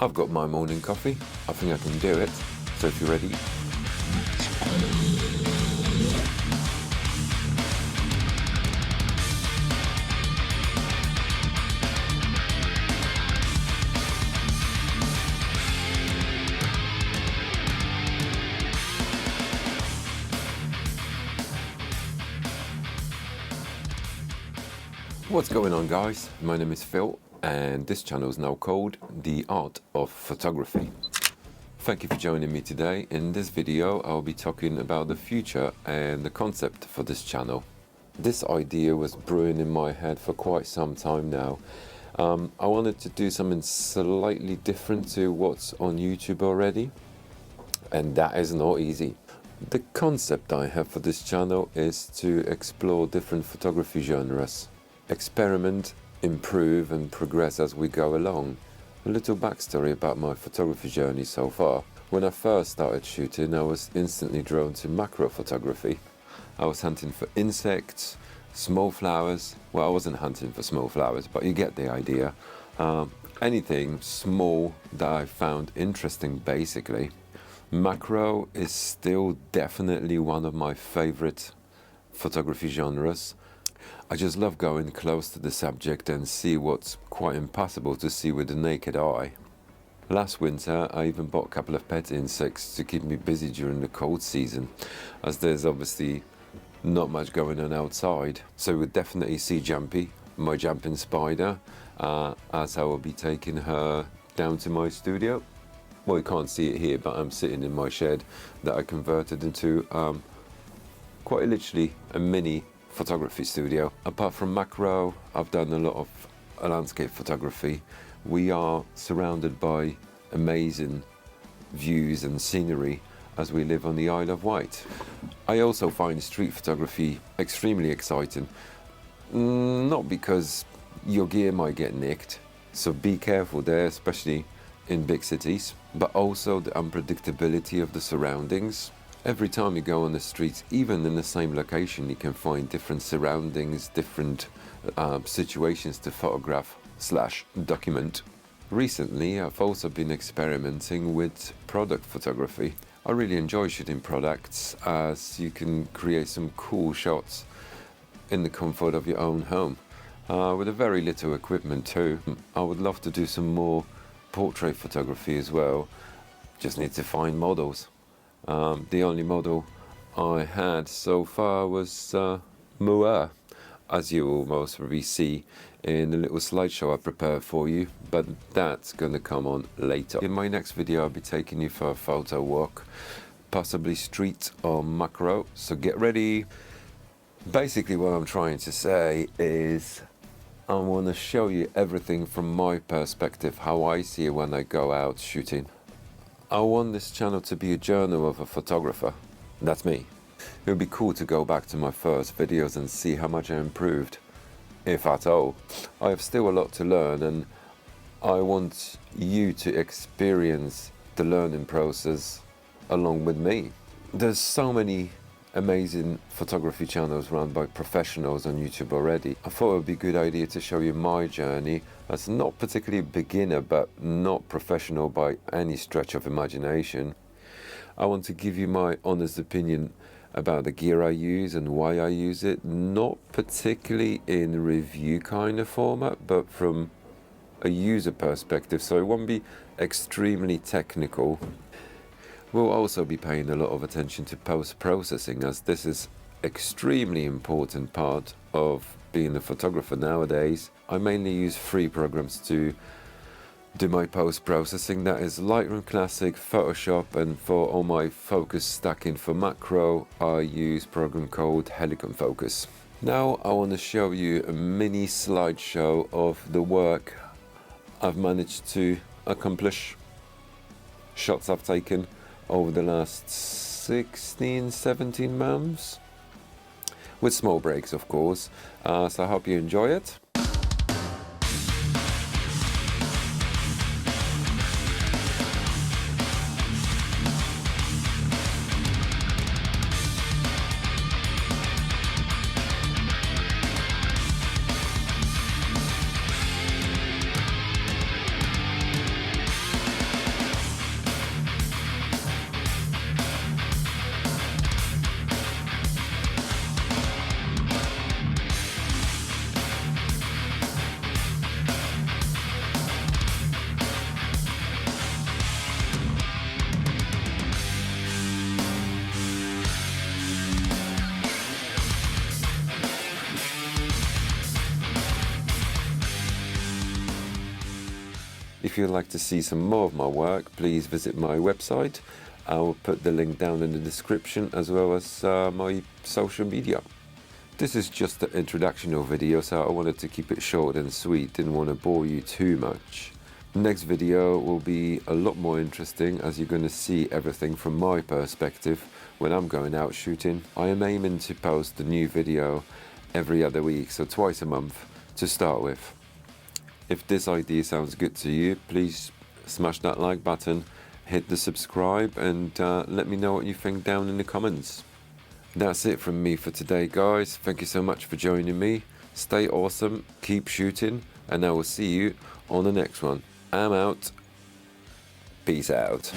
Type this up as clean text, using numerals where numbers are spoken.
I've got my morning coffee. I think I can do it. So if you're ready. What's going on, guys? My name is Phil and this channel is now called The Art of Photography. Thank you for joining me today. In this video I'll be talking about the future and the concept for this channel. This idea was brewing in my head for quite some time now. I wanted to do something slightly different to what's on YouTube already, and that is not easy. The concept I have for this channel is to explore different photography genres, experiment, improve and progress as we go along. A little backstory about my photography journey so far. When I first started shooting, I was instantly drawn to macro photography. I was hunting for insects, small flowers. Well, I wasn't hunting for small flowers, but you get the idea. Anything small that I found interesting, basically. Macro is still definitely one of my favorite photography genres. I just love going close to the subject and see what's quite impossible to see with the naked eye. Last winter I even bought a couple of pet insects to keep me busy during the cold season, as there's obviously not much going on outside. So we'll definitely see Jumpy, my jumping spider, as I will be taking her down to my studio. Well, you can't see it here, but I'm sitting in my shed that I converted into quite literally a mini photography studio. Apart from macro, I've done a lot of landscape photography. We are surrounded by amazing views and scenery as we live on the Isle of Wight. I also find street photography extremely exciting. Not because your gear might get nicked, so be careful there, especially in big cities, but also the unpredictability of the surroundings. Every time you go on the streets, even in the same location, you can find different surroundings, different situations to photograph / document. Recently, I've also been experimenting with product photography. I really enjoy shooting products, as you can create some cool shots in the comfort of your own home, with a very little equipment too. I would love to do some more portrait photography as well. Just need to find models. The only model I had so far was Moa, as you will most probably see in the little slideshow I prepared for you, but that's going to come on later. In my next video I'll be taking you for a photo walk, possibly street or macro, so get ready. Basically what I'm trying to say is I want to show you everything from my perspective, how I see it when I go out shooting. I want this channel to be a journal of a photographer. That's me. It would be cool to go back to my first videos and see how much I improved, if at all. I have still a lot to learn, and I want you to experience the learning process along with me. There's so many amazing photography channels run by professionals on YouTube already. I thought it would be a good idea to show you my journey as not particularly beginner, but not professional by any stretch of imagination. I want to give you my honest opinion about the gear I use and why I use it, not particularly in review kind of format, but from a user perspective, so it won't be extremely technical. We'll also be paying a lot of attention to post-processing, as this is extremely important part of being a photographer nowadays. I mainly use free programs to do my post-processing, that is Lightroom Classic, Photoshop, and for all my focus stacking for macro I use a program called Helicon Focus. Now I want to show you a mini slideshow of the work I've managed to accomplish, shots I've taken over the last 16-17 months, with small breaks of course, so I hope you enjoy it. If you'd like to see some more of my work, please visit my website. I'll put the link down in the description, as well as my social media. This is just an introductional video, so I wanted to keep it short and sweet, didn't want to bore you too much. Next video will be a lot more interesting, as you're going to see everything from my perspective when I'm going out shooting. I am aiming to post a new video every other week, so twice a month to start with. If this idea sounds good to you, please smash that like button, hit the subscribe, and let me know what you think down in the comments. That's it from me for today, guys. Thank you so much for joining me. Stay awesome, keep shooting, and I will see you on the next one. I'm out. Peace out.